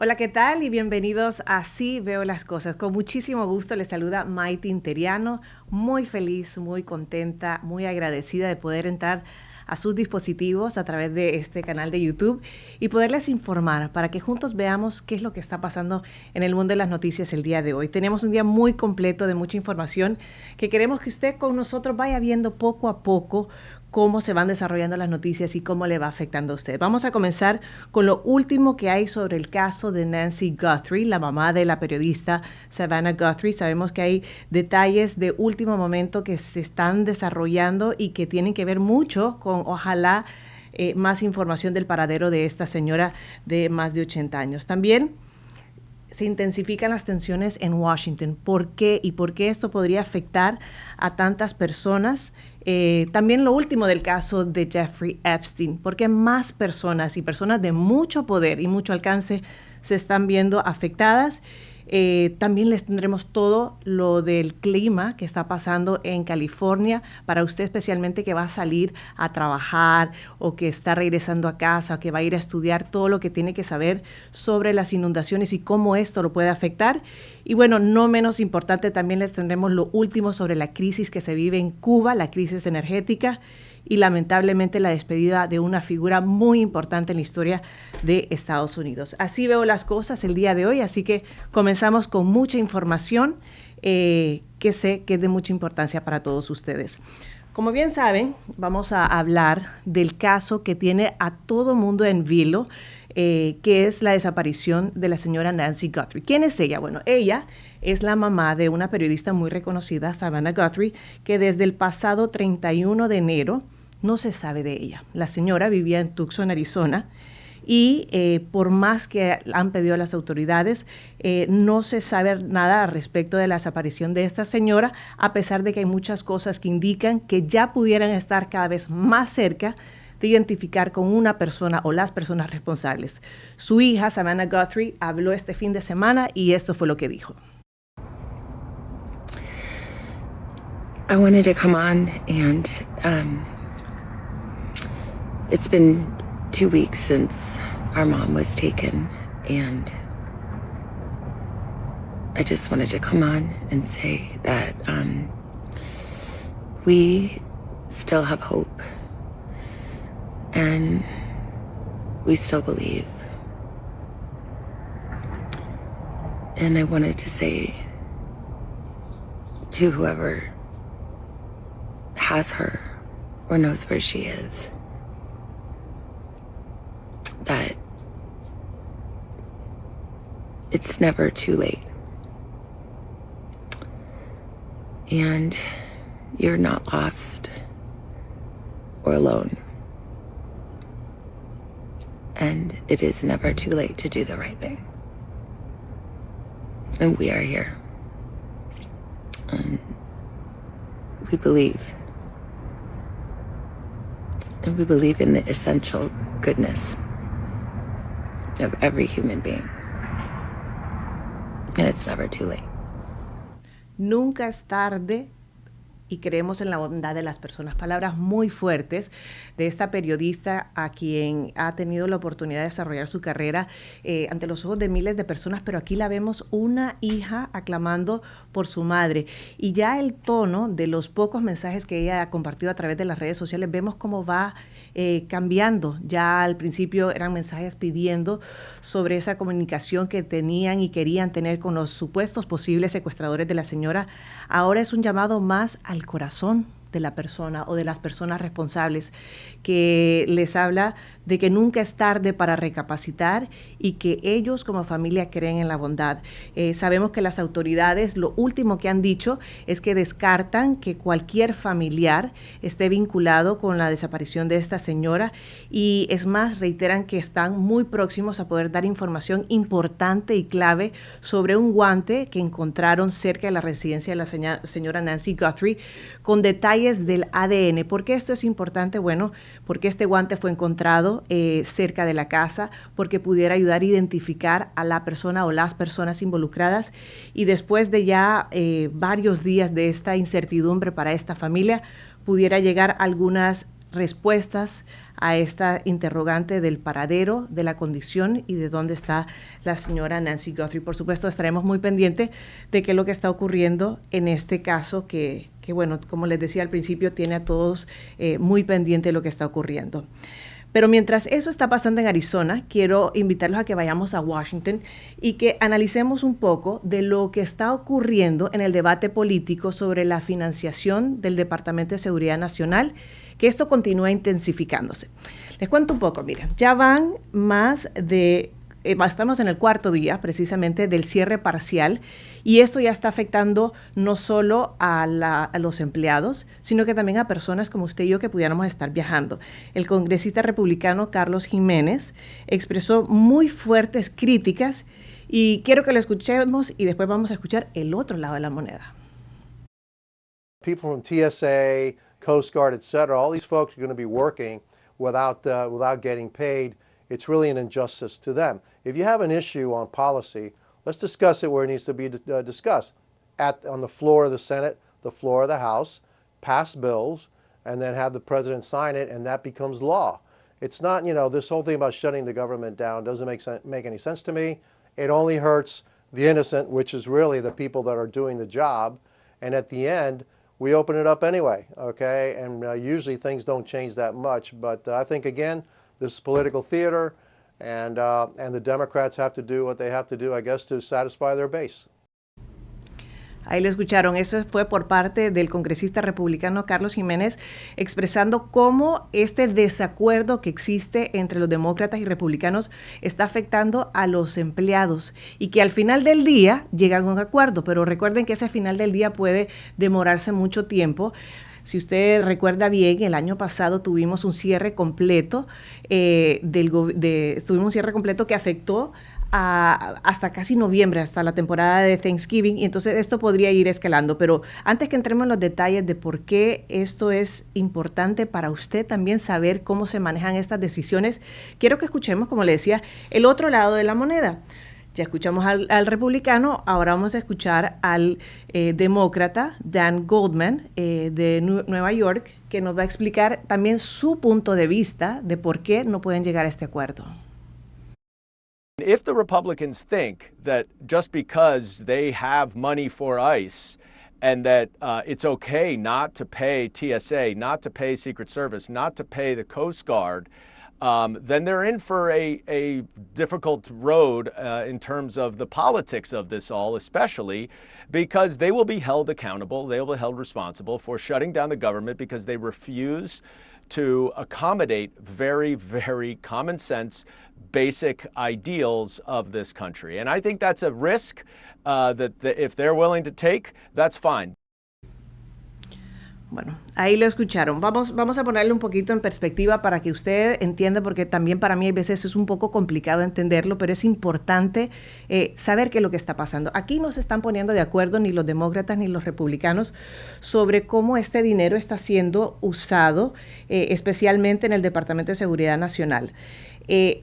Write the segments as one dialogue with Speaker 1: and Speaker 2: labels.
Speaker 1: Hola, ¿qué tal? Y bienvenidos a Así Veo las Cosas. Con muchísimo gusto les saluda Maite Interiano, muy feliz, muy contenta, muy agradecida de poder entrar a sus dispositivos a través de este canal de YouTube y poderles informar para que juntos veamos qué es lo que está pasando en el mundo de las noticias el día de hoy. Tenemos un día muy completo de mucha información que queremos que usted con nosotros vaya viendo poco a poco cómo se van desarrollando las noticias y cómo le va afectando a usted. Vamos a comenzar con lo último que hay sobre el caso de Nancy Guthrie, la mamá de la periodista Savannah Guthrie. Sabemos que hay detalles de último momento que se están desarrollando y que tienen que ver mucho con, ojalá, más información del paradero de esta señora de más de 80 años. También se intensifican las tensiones en Washington. ¿Por qué? ¿Y por qué esto podría afectar a tantas personas? También lo último del caso de Jeffrey Epstein, porque más personas y personas de mucho poder y mucho alcance se están viendo afectadas. También les tendremos todo lo del clima que está pasando en California, para usted especialmente que va a salir a trabajar o que está regresando a casa o que va a ir a estudiar, todo lo que tiene que saber sobre las inundaciones y cómo esto lo puede afectar. Y bueno, no menos importante, también les tendremos lo último sobre la crisis que se vive en Cuba, la crisis energética y lamentablemente la despedida de una figura muy importante en la historia de Estados Unidos. Así veo las cosas el día de hoy, así que comenzamos con mucha información que sé que es de mucha importancia para todos ustedes. Como bien saben, vamos a hablar del caso que tiene a todo mundo en vilo, que es la desaparición de la señora Nancy Guthrie. ¿Quién es ella? Bueno, ella es la mamá de una periodista muy reconocida, Savannah Guthrie, que desde el pasado 31 de enero no se sabe de ella. La señora vivía en Tucson, Arizona, y por más que han pedido a las autoridades, no se sabe nada al respecto de la desaparición de esta señora, a pesar de que hay muchas cosas que indican que ya pudieran estar cada vez más cerca de identificar con una persona o las personas responsables. Su hija, Savannah Guthrie, habló este fin de semana y esto fue lo que dijo.
Speaker 2: I wanted to come on and it's been 2 weeks since our mom was taken, and I just wanted to come on and say that we still have hope and we still believe. And I wanted to say to whoever has her or knows where she is that it's never too late. And you're not lost or alone. And it is never too late to do the right thing. And we are here. And we believe. And we believe in the essential goodness of every human being. And it's never too late.
Speaker 1: Nunca es tarde y creemos en la bondad de las personas. Palabras muy fuertes de esta periodista a quien ha tenido la oportunidad de desarrollar su carrera ante los ojos de miles de personas, pero aquí la vemos una hija aclamando por su madre. Y ya el tono de los pocos mensajes que ella ha compartido a través de las redes sociales, vemos cómo va cambiando. Ya al principio eran mensajes pidiendo sobre esa comunicación que tenían y querían tener con los supuestos posibles secuestradores de la señora. Ahora es un llamado más al corazón de la persona o de las personas responsables, que les habla de que nunca es tarde para recapacitar y que ellos como familia creen en la bondad. Sabemos que las autoridades lo último que han dicho es que descartan que cualquier familiar esté vinculado con la desaparición de esta señora, y es más, reiteran que están muy próximos a poder dar información importante y clave sobre un guante que encontraron cerca de la residencia de la señora Nancy Guthrie con detalles del ADN. ¿Por qué esto es importante? Bueno, porque este guante fue encontrado cerca de la casa, porque pudiera ayudar a identificar a la persona o las personas involucradas, y después de ya varios días de esta incertidumbre para esta familia, pudiera llegar algunas respuestas a esta interrogante del paradero, de la condición y de dónde está la señora Nancy Guthrie. Por supuesto, estaremos muy pendientes de qué es lo que está ocurriendo en este caso que bueno, como les decía al principio, tiene a todos muy pendiente de lo que está ocurriendo. Pero mientras eso está pasando en Arizona, quiero invitarlos a que vayamos a Washington y que analicemos un poco de lo que está ocurriendo en el debate político sobre la financiación del Departamento de Seguridad Nacional, que esto continúa intensificándose. Les cuento un poco, miren, ya van más de... estamos en el cuarto día precisamente del cierre parcial y esto ya está afectando no solo a los empleados, sino que también a personas como usted y yo que pudiéramos estar viajando. El congresista republicano Carlos Jiménez expresó muy fuertes críticas y quiero que lo escuchemos y después vamos a escuchar el otro lado de la moneda.
Speaker 3: People from TSA, Coast Guard, et cetera, all these folks are going to be working without getting paid. It's really an injustice to them. If you have an issue on policy, let's discuss it where it needs to be discussed. On the floor of the Senate, the floor of the House, pass bills, and then have the president sign it, and that becomes law. It's not, this whole thing about shutting the government down doesn't make any sense to me. It only hurts the innocent, which is really the people that are doing the job. And at the end, we open it up anyway, okay? And usually things don't change that much. But I think, again, this is political theater, and the Democrats have to do what they have to do, I guess, to satisfy their base.
Speaker 1: Ahí lo escucharon, eso fue por parte del congresista republicano Carlos Jiménez, expresando cómo este desacuerdo que existe entre los demócratas y republicanos está afectando a los empleados y que al final del día llegan a un acuerdo, pero recuerden que ese final del día puede demorarse mucho tiempo. Si usted recuerda bien, el año pasado tuvimos un cierre completo, tuvimos un cierre completo que afectó hasta casi noviembre, hasta la temporada de Thanksgiving, y entonces esto podría ir escalando. Pero antes que entremos en los detalles de por qué esto es importante para usted también saber cómo se manejan estas decisiones, quiero que escuchemos, como le decía, el otro lado de la moneda. Ya escuchamos al republicano, ahora vamos a escuchar al demócrata Dan Goldman de Nueva York, que nos va a explicar también su punto de vista de por qué no pueden llegar a este acuerdo.
Speaker 4: If the Republicans think that just because they have money for ICE and that it's okay not to pay TSA, not to pay Secret Service, not to pay the Coast Guard, then they're in for a difficult road in terms of the politics of this all, especially because they will be held accountable, they will be held responsible for shutting down the government because they refuse to accommodate very, very common sense, basic ideals of this country. And I think that's a risk that if they're willing to take, that's fine.
Speaker 1: Bueno, ahí lo escucharon. Vamos a ponerle un poquito en perspectiva para que usted entienda, porque también para mí a veces es un poco complicado entenderlo, pero es importante saber qué es lo que está pasando. Aquí no se están poniendo de acuerdo ni los demócratas ni los republicanos sobre cómo este dinero está siendo usado, especialmente en el Departamento de Seguridad Nacional.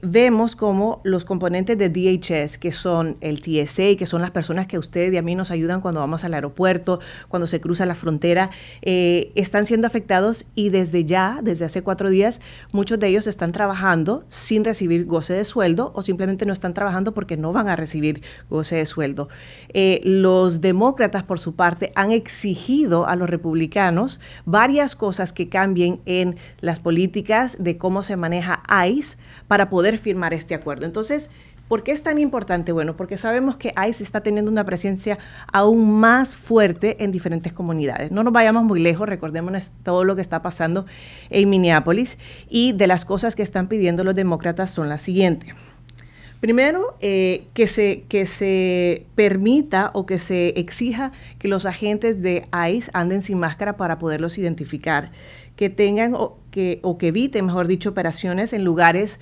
Speaker 1: Vemos como los componentes de DHS, que son el TSA, que son las personas que a usted y a mí nos ayudan cuando vamos al aeropuerto, cuando se cruza la frontera, están siendo afectados y desde hace 4 días, muchos de ellos están trabajando sin recibir goce de sueldo o simplemente no están trabajando porque no van a recibir goce de sueldo. Los demócratas, por su parte, han exigido a los republicanos varias cosas que cambien en las políticas de cómo se maneja ICE para poder firmar este acuerdo. Entonces, ¿por qué es tan importante? Bueno, porque sabemos que ICE está teniendo una presencia aún más fuerte en diferentes comunidades. No nos vayamos muy lejos, recordémonos todo lo que está pasando en Minneapolis, y de las cosas que están pidiendo los demócratas son las siguientes. Primero, que se permita o que se exija que los agentes de ICE anden sin máscara para poderlos identificar, que tengan o que eviten, mejor dicho, operaciones en lugares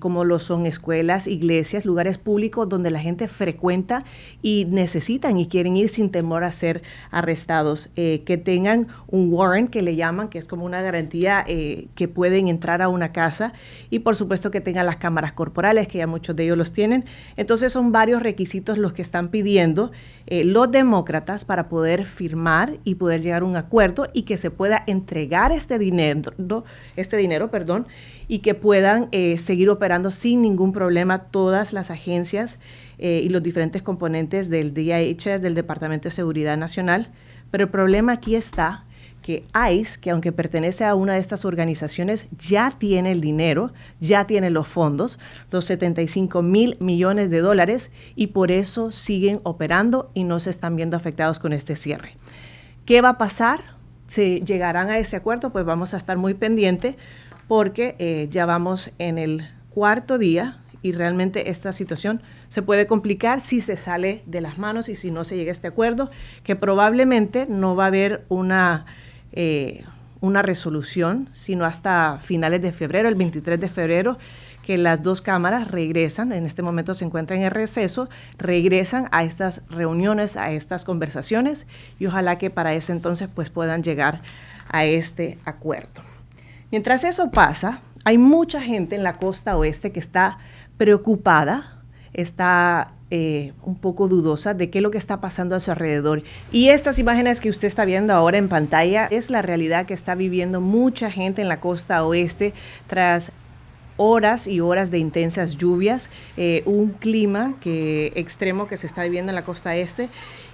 Speaker 1: como lo son escuelas, iglesias, lugares públicos donde la gente frecuenta y necesitan y quieren ir sin temor a ser arrestados, que tengan un warrant, que le llaman, que es como una garantía que pueden entrar a una casa, y por supuesto que tengan las cámaras corporales, que ya muchos de ellos los tienen. Entonces son varios requisitos los que están pidiendo los demócratas para poder firmar y poder llegar a un acuerdo y que se pueda entregar este dinero dinero, y que puedan seguir operando sin ningún problema todas las agencias y los diferentes componentes del DHS, del Departamento de Seguridad Nacional. Pero el problema aquí está que ICE, que aunque pertenece a una de estas organizaciones, ya tiene el dinero, ya tiene los fondos, los 75,000 millones de dólares, y por eso siguen operando y no se están viendo afectados con este cierre. ¿Qué va a pasar? ¿Se llegarán a ese acuerdo? Pues vamos a estar muy pendientes porque ya vamos en el 4º día y realmente esta situación se puede complicar si se sale de las manos y si no se llega a este acuerdo, que probablemente no va a haber una resolución, sino hasta finales de febrero, el 23 de febrero, que las dos cámaras regresan, en este momento se encuentran en receso, regresan a estas reuniones, a estas conversaciones, y ojalá que para ese entonces pues puedan llegar a este acuerdo. Mientras eso pasa, hay mucha gente en la costa oeste que está preocupada, está un poco dudosa de qué es lo que está pasando a su alrededor. Y estas imágenes que usted está viendo ahora en pantalla es la realidad que está viviendo mucha gente en la costa oeste tras horas y horas de intensas lluvias, un clima extremo que se está viviendo en la costa este.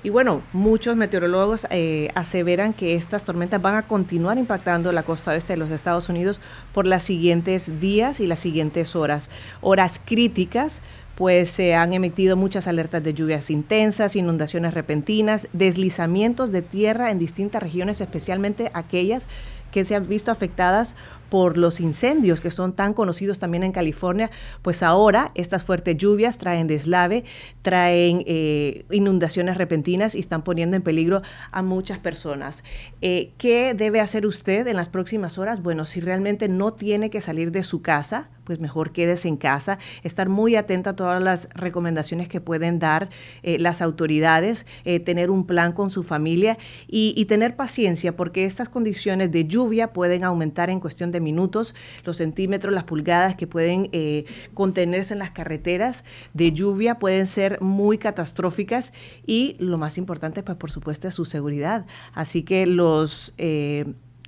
Speaker 1: Y bueno, muchos meteorólogos aseveran que estas tormentas van a continuar impactando la costa oeste de los Estados Unidos por los siguientes días y las siguientes horas. Horas críticas, pues se han emitido muchas alertas de lluvias intensas, inundaciones repentinas, deslizamientos de tierra en distintas regiones, especialmente aquellas que se han visto afectadas por los incendios que son tan conocidos también en California. Pues ahora estas fuertes lluvias traen deslave, traen inundaciones repentinas y están poniendo en peligro a muchas personas. ¿Qué debe hacer usted en las próximas horas? Bueno, si realmente no tiene que salir de su casa, pues mejor quédese en casa, estar muy atenta a todas las recomendaciones que pueden dar las autoridades, tener un plan con su familia y tener paciencia, porque estas condiciones de lluvia pueden aumentar en cuestión de minutos, los centímetros, las pulgadas que pueden contenerse en las carreteras de lluvia pueden ser muy catastróficas, y lo más importante, pues por supuesto, es su seguridad. Así que los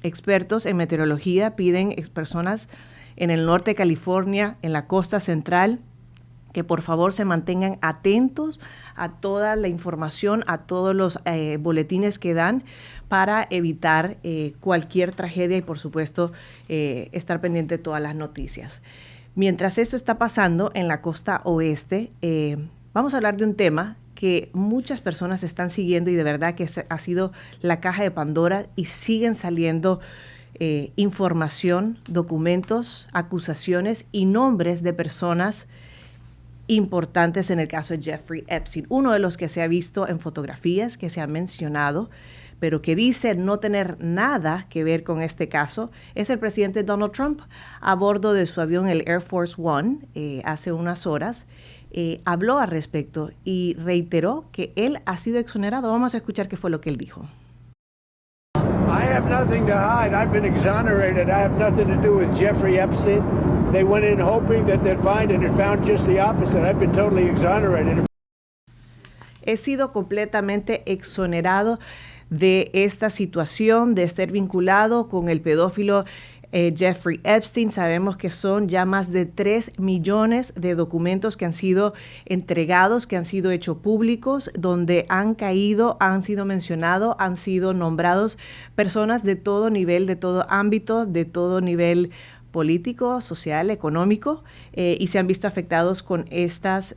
Speaker 1: expertos en meteorología piden personas en el norte de California, en la costa central, que por favor se mantengan atentos a toda la información, a todos los boletines que dan para evitar cualquier tragedia y por supuesto estar pendiente de todas las noticias. Mientras esto está pasando en la costa oeste, vamos a hablar de un tema que muchas personas están siguiendo y de verdad que ha sido la caja de Pandora, y siguen saliendo información, documentos, acusaciones y nombres de personas importantes en el caso de Jeffrey Epstein, uno de los que se ha visto en fotografías, que se ha mencionado, pero que dice no tener nada que ver con este caso, es el presidente Donald Trump. A bordo de su avión, el Air Force One, hace unas horas, habló al respecto y reiteró que él ha sido exonerado. Vamos a escuchar qué fue lo que él dijo.
Speaker 5: I have nothing to hide. I've been exonerated. I have nothing to do with Jeffrey Epstein. They went in hoping that they'd find it and found just the opposite. I've been totally exonerated.
Speaker 1: He sido completamente exonerado de esta situación, de estar vinculado con el pedófilo Jeffrey Epstein. Sabemos que son ya más de 3 millones de documentos que han sido entregados, que han sido hechos públicos, donde han caído, han sido mencionados, han sido nombrados personas de todo nivel, de todo ámbito, de todo nivel político, social, económico, y se han visto afectados con estas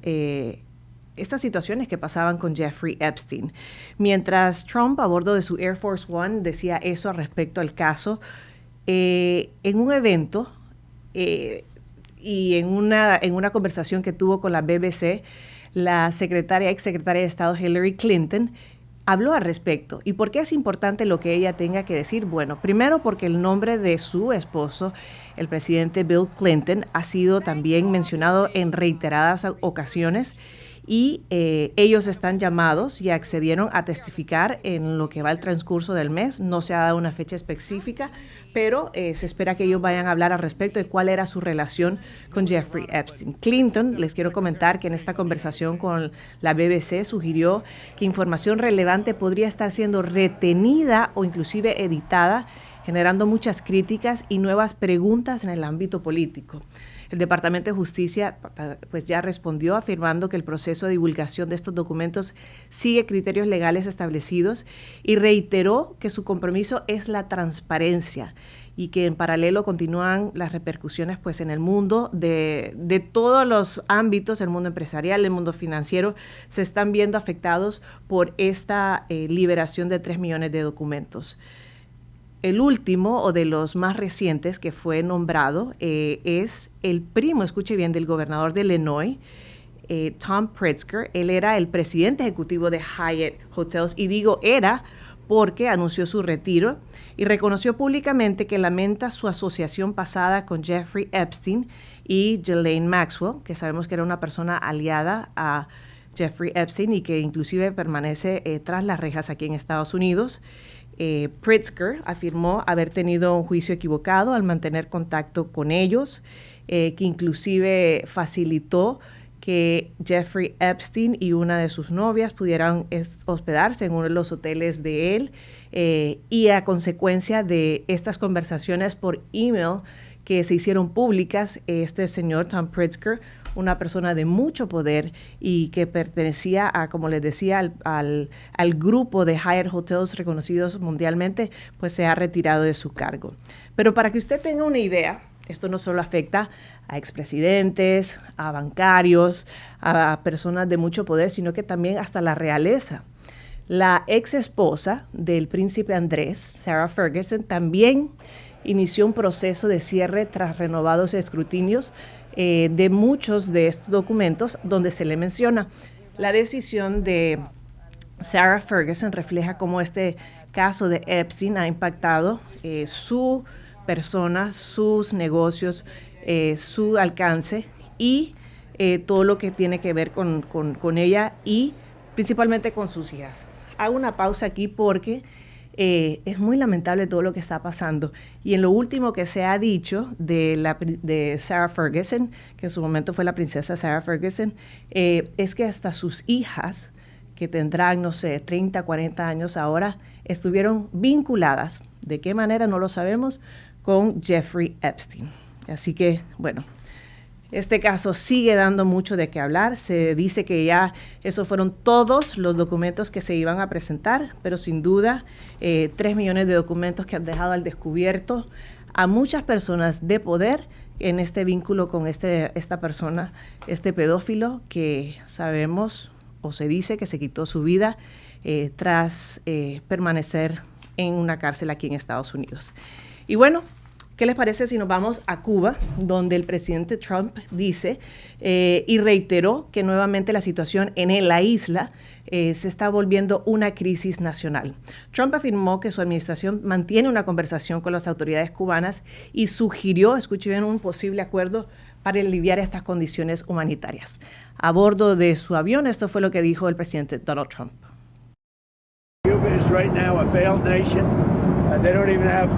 Speaker 1: situaciones que pasaban con Jeffrey Epstein. Mientras Trump, a bordo de su Air Force One, decía eso respecto al caso, en un evento y en una conversación que tuvo con la BBC, la ex secretaria de Estado Hillary Clinton habló al respecto. ¿Y por qué es importante lo que ella tenga que decir? Bueno, primero porque el nombre de su esposo, el presidente Bill Clinton, ha sido también mencionado en reiteradas ocasiones, y ellos están llamados y accedieron a testificar en lo que va el transcurso del mes. No se ha dado una fecha específica, pero se espera que ellos vayan a hablar al respecto de cuál era su relación con Jeffrey Epstein. Clinton, les quiero comentar que en esta conversación con la BBC sugirió que información relevante podría estar siendo retenida o inclusive editada generando muchas críticas y nuevas preguntas en el ámbito político. El Departamento de Justicia pues ya respondió afirmando que el proceso de divulgación de estos documentos sigue criterios legales establecidos y reiteró que su compromiso es la transparencia y que en paralelo continúan las repercusiones pues en el mundo de todos los ámbitos, el mundo empresarial, el mundo financiero, se están viendo afectados por esta liberación de 3 millones de documentos. El último, o de los más recientes que fue nombrado, es el primo, escuche bien, del gobernador de Illinois, Tom Pritzker. Él era el presidente ejecutivo de Hyatt Hotels, y digo era porque anunció su retiro y reconoció públicamente que lamenta su asociación pasada con Jeffrey Epstein y Ghislaine Maxwell, que sabemos que era una persona aliada a Jeffrey Epstein y que inclusive permanece tras las rejas aquí en Estados Unidos. Pritzker afirmó haber tenido un juicio equivocado al mantener contacto con ellos, que inclusive facilitó que Jeffrey Epstein y una de sus novias pudieran hospedarse en uno de los hoteles de él, y a consecuencia de estas conversaciones por email que se hicieron públicas, este señor Tom Pritzker, una persona de mucho poder y que pertenecía a, como les decía, al grupo de Hyatt Hotels reconocidos mundialmente, pues se ha retirado de su cargo. Pero para que usted tenga una idea, esto no solo afecta a expresidentes, a bancarios, a personas de mucho poder, sino que también hasta la realeza. La ex esposa del príncipe Andrés, Sarah Ferguson, también inició un proceso de cierre tras renovados escrutinios de muchos de estos documentos, donde se le menciona. La decisión de Sarah Ferguson refleja cómo este caso de Epstein ha impactado su persona, sus negocios, su alcance y todo lo que tiene que ver con ella y principalmente con sus hijas. Hago una pausa aquí porque es muy lamentable todo lo que está pasando. Y en lo último que se ha dicho de Sarah Ferguson, que en su momento fue la princesa Sarah Ferguson, es que hasta sus hijas, que tendrán, no sé, 30, 40 años ahora, estuvieron vinculadas, ¿de qué manera? No lo sabemos, con Jeffrey Epstein. Así que, bueno, este caso sigue dando mucho de qué hablar. Se dice que ya esos fueron todos los documentos que se iban a presentar, pero sin duda 3 millones de documentos que han dejado al descubierto a muchas personas de poder en este vínculo con esta persona, este pedófilo que sabemos o se dice que se quitó su vida tras permanecer en una cárcel aquí en Estados Unidos. Y bueno, ¿qué les parece si nos vamos a Cuba, donde el presidente Trump dice y reiteró que nuevamente la situación en la isla se está volviendo una crisis nacional? Trump afirmó que su administración mantiene una conversación con las autoridades cubanas y sugirió, escuchen bien, un posible acuerdo para aliviar estas condiciones humanitarias. A bordo de su avión, esto fue lo que dijo el presidente Donald Trump.
Speaker 5: Cuba is right now a failed nation. They don't even have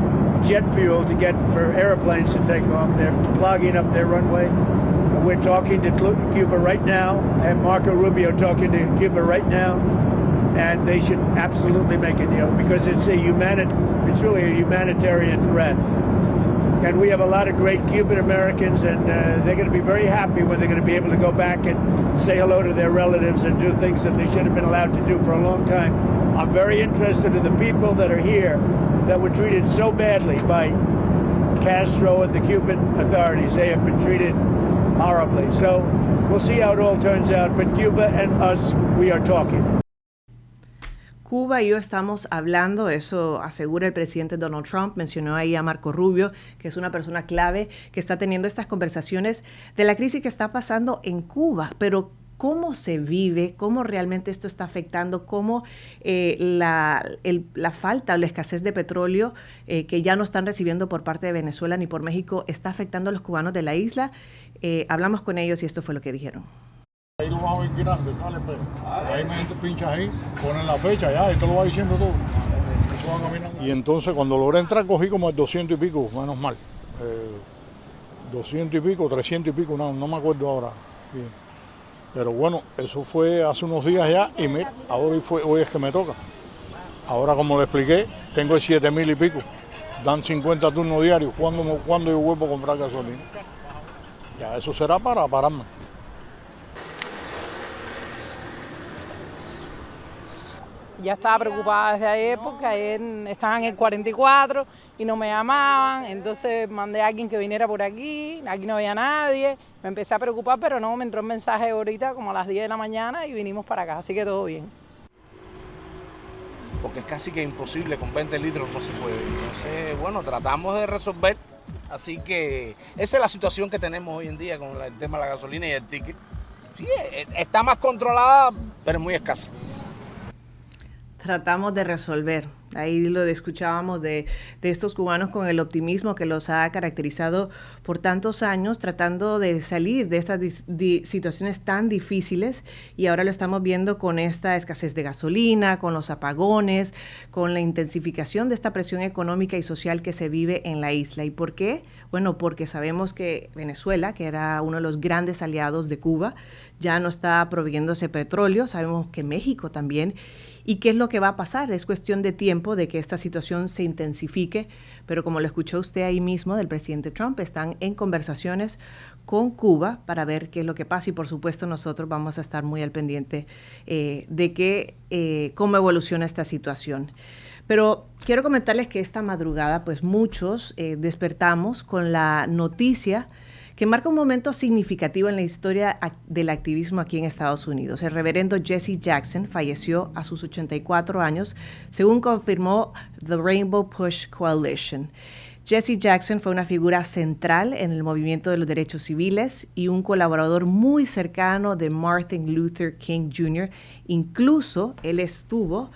Speaker 5: jet fuel to get for airplanes to take off. They're clogging up their runway. We're talking to Cuba right now, and Marco Rubio talking to Cuba right now, and they should absolutely make a deal because it's really a humanitarian threat. And we have a lot of great Cuban Americans, and they're going to be very happy when they're going to be able to go back and say hello to their relatives and do things that they should have been allowed to do for a long time. I'm very interested in the people that are here that were treated so badly by Castro and the Cuban authorities. They have been treated horribly. So we'll see how it all turns out. But Cuba and us, we are talking.
Speaker 1: Cuba y yo estamos hablando, eso asegura el presidente Donald Trump. Mencionó ahí a Marco Rubio, que es una persona clave que está teniendo estas conversaciones de la crisis que está pasando en Cuba. Pero cómo se vive, cómo realmente esto está afectando, cómo la falta o la escasez de petróleo que ya no están recibiendo por parte de Venezuela ni por México está afectando a los cubanos de la isla. Hablamos con ellos y esto fue lo que dijeron.
Speaker 6: Ahí lo vas a ver grande, sale, pero ahí me gente pincha ahí, ponen la fecha, ya, esto lo va diciendo todo. Y entonces cuando logré entrar cogí como el 200 y pico, menos mal. 200 y pico, 300 y pico, no me acuerdo ahora bien. Pero bueno, eso fue hace unos días ya y mira, ahora hoy es que me toca. Ahora como le expliqué, tengo el 7,000 y pico. dan 50 turnos diarios. ¿Cuándo yo vuelvo a comprar gasolina? Ya eso será para pararme.
Speaker 7: Ya estaba preocupada desde ayer porque ayer estaban en el 44 y no me llamaban, entonces mandé a alguien que viniera por aquí no había nadie, me empecé a preocupar, pero no, me entró un mensaje ahorita como a las 10 de la mañana y vinimos para acá, así que todo bien.
Speaker 8: Porque es casi que imposible, con 20 litros no se puede. Entonces, bueno, tratamos de resolver, así que esa es la situación que tenemos hoy en día con el tema de la gasolina y el ticket. Sí, está más controlada, pero muy escasa.
Speaker 1: Tratamos de resolver. Ahí lo escuchábamos de estos cubanos con el optimismo que los ha caracterizado por tantos años, tratando de salir de estas situaciones tan difíciles, y ahora lo estamos viendo con esta escasez de gasolina, con los apagones, con la intensificación de esta presión económica y social que se vive en la isla. ¿Y por qué? Bueno, porque sabemos que Venezuela, que era uno de los grandes aliados de Cuba, ya no está proveyéndose petróleo, sabemos que México también. ¿Y qué es lo que va a pasar? Es cuestión de tiempo de que esta situación se intensifique, pero como lo escuchó usted ahí mismo del presidente Trump, están en conversaciones con Cuba para ver qué es lo que pasa, y por supuesto nosotros vamos a estar muy al pendiente de cómo evoluciona esta situación. Pero quiero comentarles que esta madrugada, pues muchos despertamos con la noticia que marca un momento significativo en la historia del activismo aquí en Estados Unidos. El reverendo Jesse Jackson falleció a sus 84 años, según confirmó The Rainbow Push Coalition. Jesse Jackson fue una figura central en el movimiento de los derechos civiles y un colaborador muy cercano de Martin Luther King Jr. Incluso él estuvo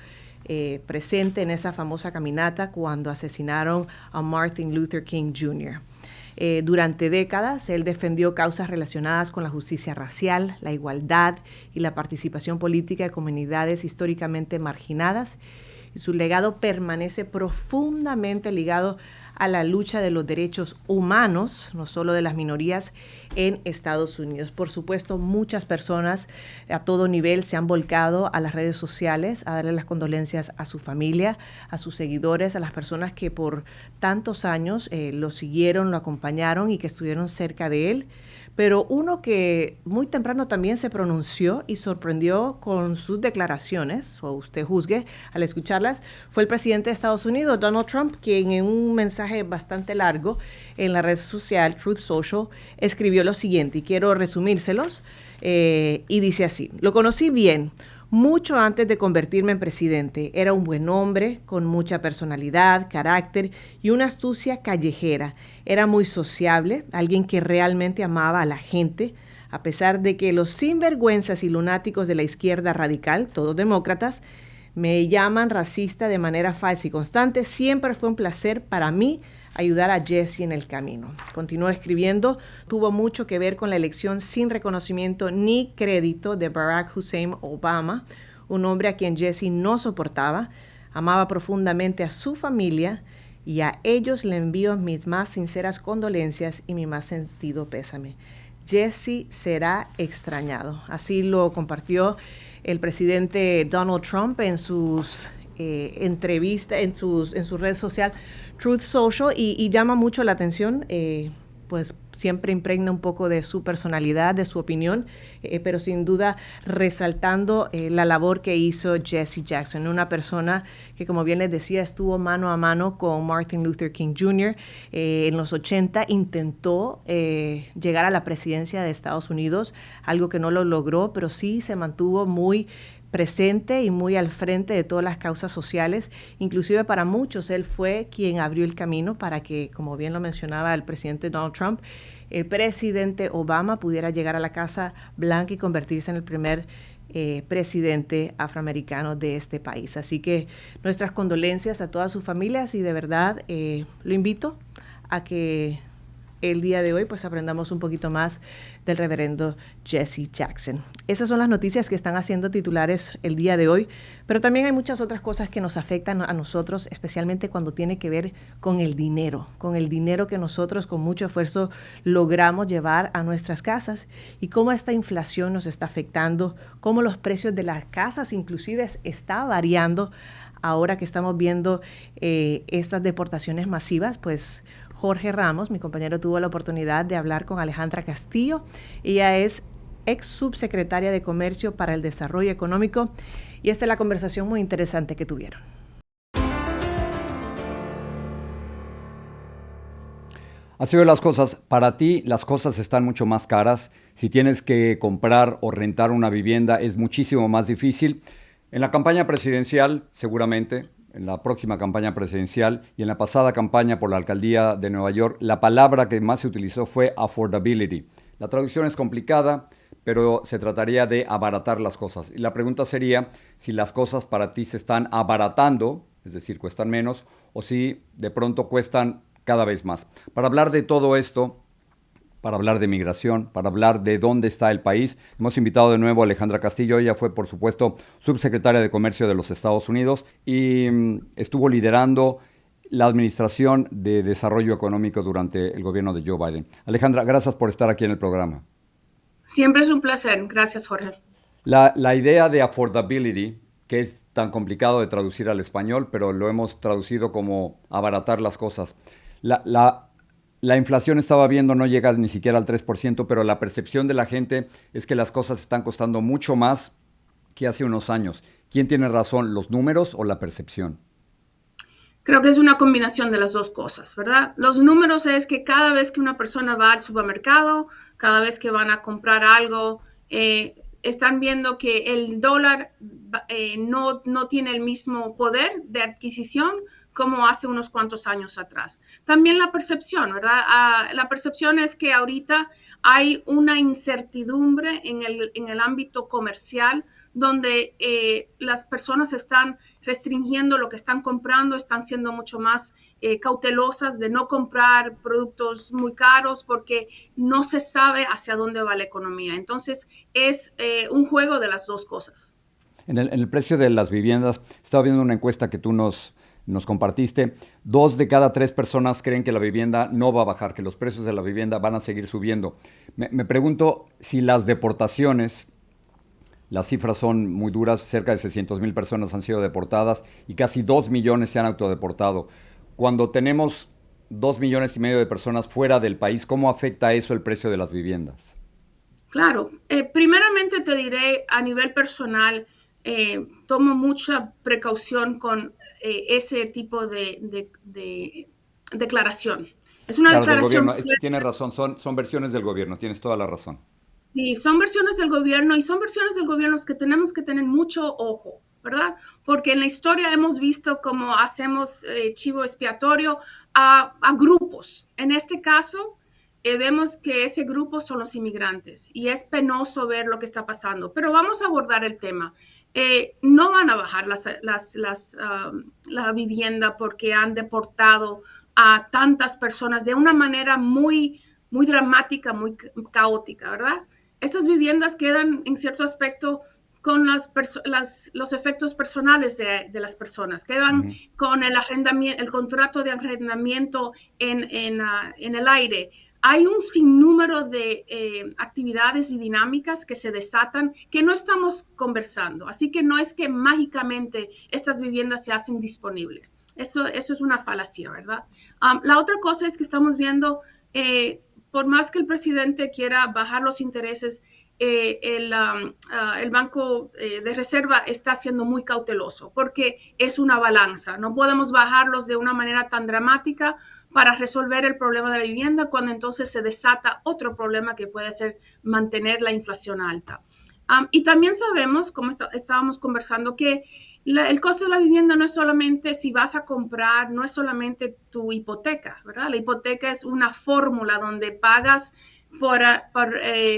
Speaker 1: presente en esa famosa caminata cuando asesinaron a Martin Luther King Jr. Durante décadas, él defendió causas relacionadas con la justicia racial, la igualdad y la participación política de comunidades históricamente marginadas. Y su legado permanece profundamente ligado a la lucha de los derechos humanos, no solo de las minorías, en Estados Unidos. Por supuesto, muchas personas a todo nivel se han volcado a las redes sociales a darle las condolencias a su familia, a sus seguidores, a las personas que por tantos años lo siguieron, lo acompañaron y que estuvieron cerca de él. Pero uno que muy temprano también se pronunció y sorprendió con sus declaraciones, o usted juzgue al escucharlas, fue el presidente de Estados Unidos, Donald Trump, quien en un mensaje bastante largo en la red social Truth Social escribió lo siguiente, y quiero resumírselos, y dice así: lo conocí bien, mucho antes de convertirme en presidente. Era un buen hombre, con mucha personalidad, carácter y una astucia callejera. Era muy sociable, alguien que realmente amaba a la gente, a pesar de que los sinvergüenzas y lunáticos de la izquierda radical, todos demócratas, me llaman racista de manera falsa y constante. Siempre fue un placer para mí ayudar a Jesse en el camino. Continuó escribiendo, tuvo mucho que ver con la elección sin reconocimiento ni crédito de Barack Hussein Obama, un hombre a quien Jesse no soportaba, amaba profundamente a su familia, y a ellos le envío mis más sinceras condolencias y mi más sentido pésame. Jesse será extrañado. Así lo compartió el presidente Donald Trump en sus entrevistas, en su red social Truth Social, y llama mucho la atención, pues siempre impregna un poco de su personalidad, de su opinión, pero sin duda resaltando la labor que hizo Jesse Jackson, una persona que, como bien les decía, estuvo mano a mano con Martin Luther King Jr. En los 80 intentó llegar a la presidencia de Estados Unidos, algo que no lo logró, pero sí se mantuvo muy presente y muy al frente de todas las causas sociales. Inclusive para muchos él fue quien abrió el camino para que, como bien lo mencionaba el presidente Donald Trump, el presidente Obama pudiera llegar a la Casa Blanca y convertirse en el primer presidente afroamericano de este país. Así que nuestras condolencias a todas sus familias, y de verdad lo invito a que el día de hoy pues aprendamos un poquito más del reverendo Jesse Jackson. Esas son las noticias que están haciendo titulares el día de hoy, pero también hay muchas otras cosas que nos afectan a nosotros, especialmente cuando tiene que ver con el dinero que nosotros con mucho esfuerzo logramos llevar a nuestras casas y cómo esta inflación nos está afectando, cómo los precios de las casas inclusive está variando ahora que estamos viendo estas deportaciones masivas. Pues Jorge Ramos, mi compañero, tuvo la oportunidad de hablar con Alejandra Castillo. Ella es ex subsecretaria de Comercio para el Desarrollo Económico y esta es la conversación muy interesante que tuvieron.
Speaker 9: Así ven las cosas. Para ti las cosas están mucho más caras. Si tienes que comprar o rentar una vivienda es muchísimo más difícil. En la campaña presidencial, seguramente, en la próxima campaña presidencial y en la pasada campaña por la alcaldía de Nueva York, la palabra que más se utilizó fue affordability. La traducción es complicada, pero se trataría de abaratar las cosas. Y la pregunta sería si las cosas para ti se están abaratando, es decir, cuestan menos, o si de pronto cuestan cada vez más. Para hablar de todo esto, para hablar de migración, para hablar de dónde está el país, hemos invitado de nuevo a Alejandra Castillo. Ella fue, por supuesto, subsecretaria de Comercio de los Estados Unidos y estuvo liderando la Administración de Desarrollo Económico durante el gobierno de Joe Biden. Alejandra, gracias por estar aquí en el programa.
Speaker 10: Siempre es un placer. Gracias, Jorge.
Speaker 9: La idea de affordability, que es tan complicado de traducir al español, pero lo hemos traducido como abaratar las cosas. La inflación, estaba viendo, no llega ni siquiera al 3%, pero la percepción de la gente es que las cosas están costando mucho más que hace unos años. ¿Quién tiene razón, los números o la percepción?
Speaker 10: Creo que es una combinación de las dos cosas, ¿verdad? Los números es que cada vez que una persona va al supermercado, cada vez que van a comprar algo, están viendo que el dólar no tiene el mismo poder de adquisición como hace unos cuantos años atrás. También la percepción, ¿verdad? La percepción es que ahorita hay una incertidumbre en el ámbito comercial donde las personas están restringiendo lo que están comprando, están siendo mucho más cautelosas de no comprar productos muy caros porque no se sabe hacia dónde va la economía. Entonces, es un juego de las dos cosas.
Speaker 9: En el precio de las viviendas, estaba viendo una encuesta que tú nos compartiste. 2 de cada 3 personas creen que la vivienda no va a bajar, que los precios de la vivienda van a seguir subiendo. Me pregunto si las deportaciones, las cifras son muy duras, cerca de 600,000 personas han sido deportadas y casi 2 millones se han autodeportado. Cuando tenemos 2,5 millones de personas fuera del país, ¿cómo afecta eso el precio de las viviendas?
Speaker 10: Claro, primeramente te diré a nivel personal, tomo mucha precaución con ese tipo de declaración. Es una declaración
Speaker 9: del gobierno. Tienes razón, son versiones del gobierno, tienes toda la razón.
Speaker 10: Sí, son versiones del gobierno y son versiones del gobierno que tenemos que tener mucho ojo, ¿verdad? Porque en la historia hemos visto cómo hacemos chivo expiatorio a grupos. En este caso, vemos que ese grupo son los inmigrantes y es penoso ver lo que está pasando, pero vamos a abordar el tema. No van a bajar la vivienda porque han deportado a tantas personas de una manera muy, muy dramática, muy caótica, ¿verdad? Estas viviendas quedan en cierto aspecto con los efectos personales de las personas, quedan con el contrato de arrendamiento en el aire. Hay un sinnúmero de actividades y dinámicas que se desatan que no estamos conversando. Así que no es que mágicamente estas viviendas se hacen disponibles. Eso es una falacia, ¿verdad? La otra cosa es que estamos viendo, por más que el presidente quiera bajar los intereses, el Banco de Reserva está siendo muy cauteloso porque es una balanza. No podemos bajarlos de una manera tan dramática para resolver el problema de la vivienda cuando entonces se desata otro problema que puede ser mantener la inflación alta. Y también sabemos, como estábamos conversando, que el costo de la vivienda no es solamente si vas a comprar, no es solamente tu hipoteca, ¿verdad? La hipoteca es una fórmula donde pagas por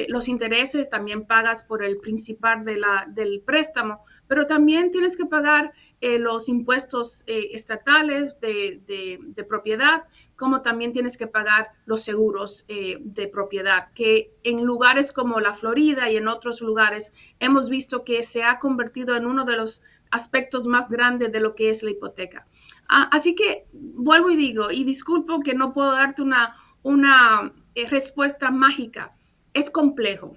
Speaker 10: los intereses, también pagas por el principal del préstamo, pero también tienes que pagar los impuestos estatales de propiedad, como también tienes que pagar los seguros de propiedad, que en lugares como la Florida y en otros lugares hemos visto que se ha convertido en uno de los aspectos más grandes de lo que es la hipoteca. Así que vuelvo y digo, y disculpo que no puedo darte una respuesta mágica. Es complejo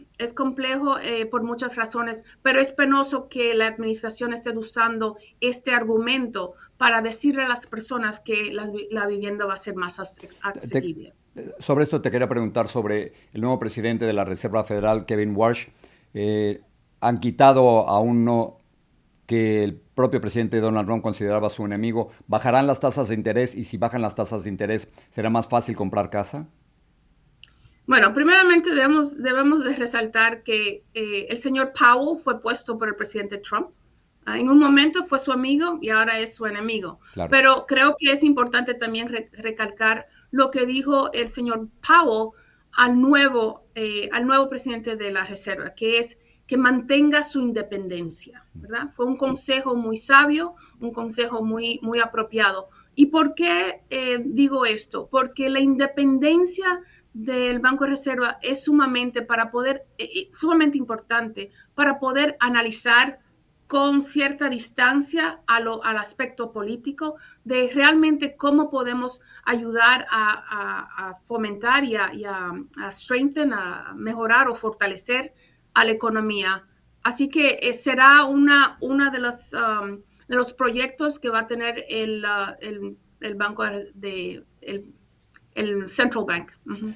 Speaker 10: por muchas razones, pero es penoso que la administración esté usando este argumento para decirle a las personas que la vivienda va a ser más asequible.
Speaker 9: Sobre esto te quería preguntar sobre el nuevo presidente de la Reserva Federal, Kevin Warsh. Han quitado a uno que el propio presidente Donald Trump consideraba su enemigo. ¿Bajarán las tasas de interés? Y si bajan las tasas de interés, ¿será más fácil comprar casa?
Speaker 10: Bueno, primeramente debemos de resaltar que el señor Powell fue puesto por el presidente Trump. En un momento fue su amigo y ahora es su enemigo. Claro. Pero creo que es importante también recalcar lo que dijo el señor Powell al nuevo presidente de la Reserva, que es que mantenga su independencia, ¿verdad? Fue un consejo muy sabio, un consejo muy, muy apropiado. ¿Y por qué digo esto? Porque la independencia del Banco de Reserva es sumamente importante para poder analizar con cierta distancia al aspecto político de realmente cómo podemos ayudar a fomentar y a strengthen, a mejorar o fortalecer a la economía. Así que será una de los proyectos que va a tener el banco el Central Bank. Uh-huh.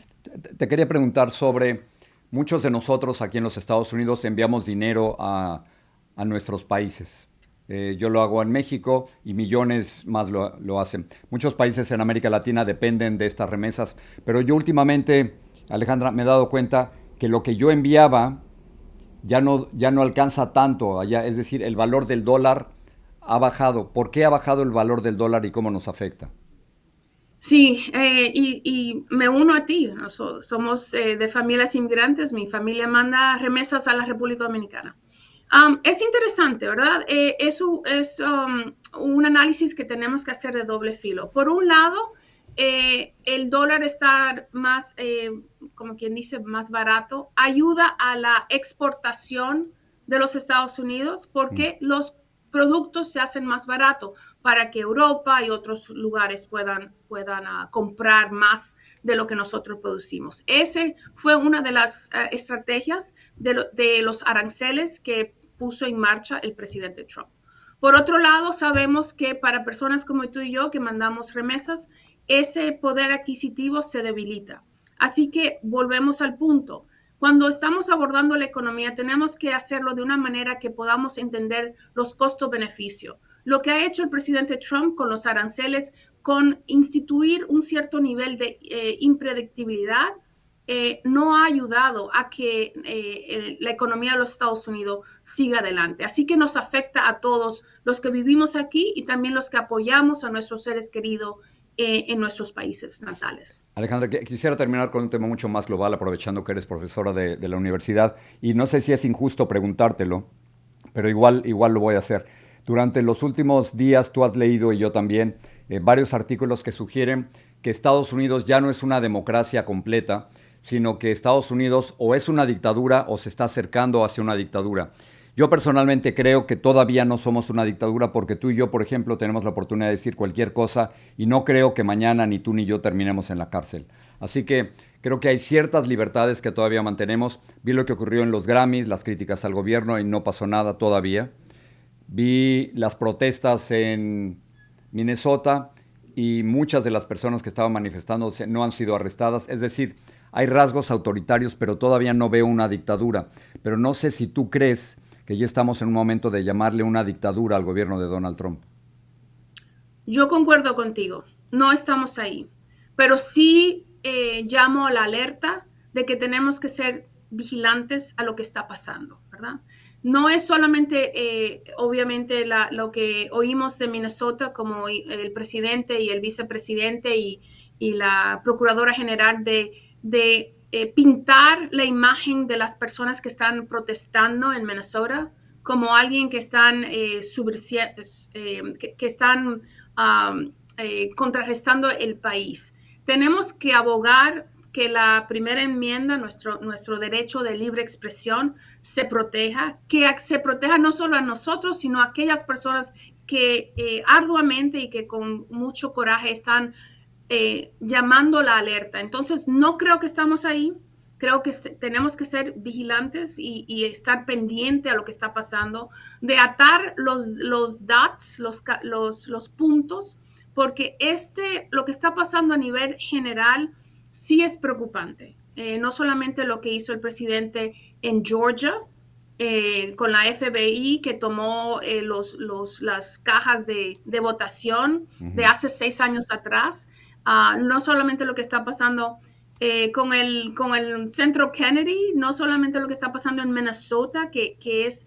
Speaker 9: Te quería preguntar sobre, muchos de nosotros aquí en los Estados Unidos enviamos dinero a nuestros países. Yo lo hago en México y millones más lo hacen. Muchos países en América Latina dependen de estas remesas, pero yo últimamente, Alejandra, me he dado cuenta que lo que yo enviaba ya no alcanza tanto allá, es decir, el valor del dólar ha bajado. ¿Por qué ha bajado el valor del dólar y cómo nos afecta?
Speaker 10: Sí, y me uno a ti, ¿no? Somos de familias inmigrantes, mi familia manda remesas a la República Dominicana. Es interesante, ¿verdad? Es un análisis que tenemos que hacer de doble filo. Por un lado, el dólar está más, como quien dice, más barato, ayuda a la exportación de los Estados Unidos porque los productos se hacen más baratos para que Europa y otros lugares puedan comprar más de lo que nosotros producimos. Ese fue una de las estrategias de los aranceles que puso en marcha el presidente Trump. Por otro lado, sabemos que para personas como tú y yo que mandamos remesas, ese poder adquisitivo se debilita. Así que volvemos al punto. Cuando estamos abordando la economía, tenemos que hacerlo de una manera que podamos entender los costos-beneficios. Lo que ha hecho el presidente Trump con los aranceles, con instituir un cierto nivel de impredictibilidad, no ha ayudado a que la economía de los Estados Unidos siga adelante. Así que nos afecta a todos los que vivimos aquí y también los que apoyamos a nuestros seres queridos en nuestros países natales.
Speaker 9: Alejandra, quisiera terminar con un tema mucho más global, aprovechando que eres profesora de la universidad, y no sé si es injusto preguntártelo, pero igual lo voy a hacer. Durante los últimos días tú has leído, y yo también, varios artículos que sugieren que Estados Unidos ya no es una democracia completa, sino que Estados Unidos o es una dictadura o se está acercando hacia una dictadura. Yo personalmente creo que todavía no somos una dictadura porque tú y yo, por ejemplo, tenemos la oportunidad de decir cualquier cosa y no creo que mañana ni tú ni yo terminemos en la cárcel. Así que creo que hay ciertas libertades que todavía mantenemos. Vi lo que ocurrió en los Grammys, las críticas al gobierno y no pasó nada todavía. Vi las protestas en Minnesota y muchas de las personas que estaban manifestándose no han sido arrestadas. Es decir, hay rasgos autoritarios, pero todavía no veo una dictadura. Pero no sé si tú crees que ya estamos en un momento de llamarle una dictadura al gobierno de Donald Trump.
Speaker 10: Yo concuerdo contigo, no estamos ahí, pero sí llamo a la alerta de que tenemos que ser vigilantes a lo que está pasando, ¿verdad? No es solamente, obviamente, lo que oímos de Minnesota, como el presidente y el vicepresidente y la procuradora general de pintar la imagen de las personas que están protestando en Minnesota como alguien que están, que están contrarrestando el país. Tenemos que abogar que la primera enmienda, nuestro derecho de libre expresión, se proteja, que se proteja no solo a nosotros, sino a aquellas personas que arduamente y que con mucho coraje están llamando la alerta. Entonces, no creo que estamos ahí. Creo que tenemos que ser vigilantes y estar pendiente a lo que está pasando, de atar los dots, los puntos, porque lo que está pasando a nivel general sí es preocupante. No solamente lo que hizo el presidente en Georgia con la FBI, que tomó las cajas de votación de hace 6 años atrás, no solamente lo que está pasando con el Centro Kennedy, no solamente lo que está pasando en Minnesota, que es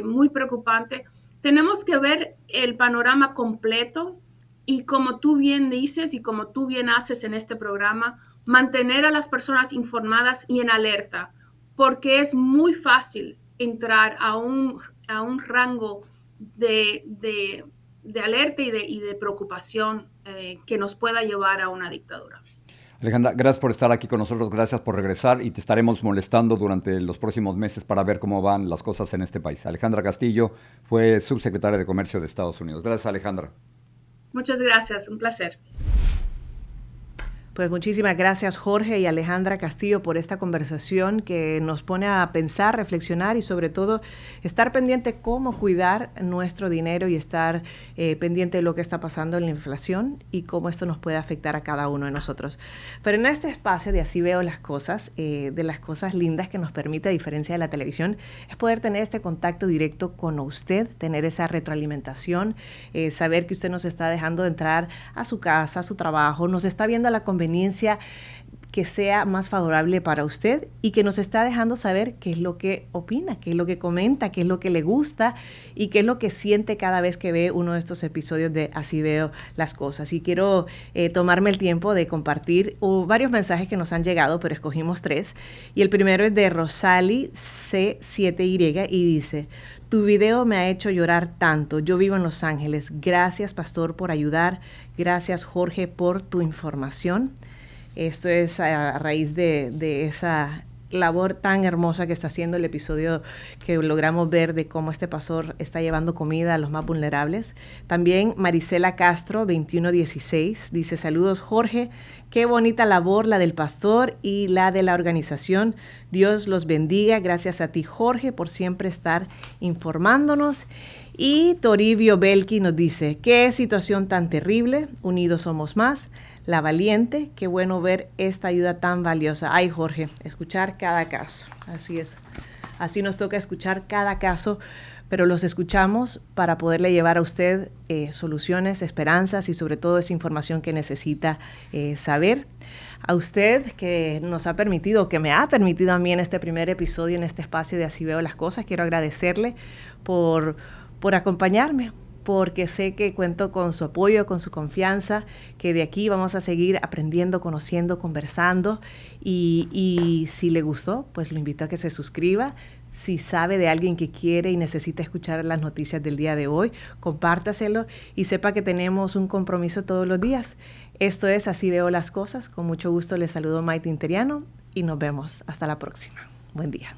Speaker 10: muy preocupante. Tenemos que ver el panorama completo y, como tú bien dices y como tú bien haces en este programa, mantener a las personas informadas y en alerta, porque es muy fácil entrar a un rango de alerta y de preocupación que nos pueda llevar a una dictadura.
Speaker 9: Alejandra, gracias por estar aquí con nosotros, gracias por regresar y te estaremos molestando durante los próximos meses para ver cómo van las cosas en este país. Alejandra Castillo fue subsecretaria de Comercio de Estados Unidos. Gracias, Alejandra.
Speaker 10: Muchas gracias, un placer.
Speaker 1: Pues muchísimas gracias, Jorge y Alejandra Castillo, por esta conversación que nos pone a pensar, reflexionar y sobre todo estar pendiente cómo cuidar nuestro dinero y estar pendiente de lo que está pasando en la inflación y cómo esto nos puede afectar a cada uno de nosotros. Pero en este espacio de Así Veo las Cosas, de las cosas lindas que nos permite, a diferencia de la televisión, es poder tener este contacto directo con usted, tener esa retroalimentación, saber que usted nos está dejando entrar a su casa, a su trabajo, nos está viendo la conveniencia que sea más favorable para usted y que nos está dejando saber qué es lo que opina, qué es lo que comenta, qué es lo que le gusta y qué es lo que siente cada vez que ve uno de estos episodios de Así Veo las Cosas. Y quiero tomarme el tiempo de compartir varios mensajes que nos han llegado, pero escogimos 3. Y el primero es de Rosali C7Y y dice: tu video me ha hecho llorar tanto. Yo vivo en Los Ángeles. Gracias, pastor, por ayudar. Gracias, Jorge, por tu información. Esto es a raíz de esa labor tan hermosa que está haciendo el episodio que logramos ver de cómo este pastor está llevando comida a los más vulnerables. También Marisela Castro, 2116, dice: saludos, Jorge. Qué bonita labor la del pastor y la de la organización. Dios los bendiga. Gracias a ti, Jorge, por siempre estar informándonos. Y Toribio Belki nos dice: qué situación tan terrible. Unidos somos más. La valiente, qué bueno ver esta ayuda tan valiosa. Ay, Jorge, escuchar cada caso. Así es. Así nos toca escuchar cada caso, pero los escuchamos para poderle llevar a usted soluciones, esperanzas y sobre todo esa información que necesita saber. A usted que nos ha permitido, que me ha permitido a mí en este primer episodio, en este espacio de Así Veo las Cosas, quiero agradecerle por acompañarme, porque sé que cuento con su apoyo, con su confianza, que de aquí vamos a seguir aprendiendo, conociendo, conversando y si le gustó, pues lo invito a que se suscriba. Si sabe de alguien que quiere y necesita escuchar las noticias del día de hoy, compártaselo y sepa que tenemos un compromiso todos los días. Esto es Así Veo las Cosas. Con mucho gusto les saludo, Maite Interiano, y nos vemos hasta la próxima. Buen día.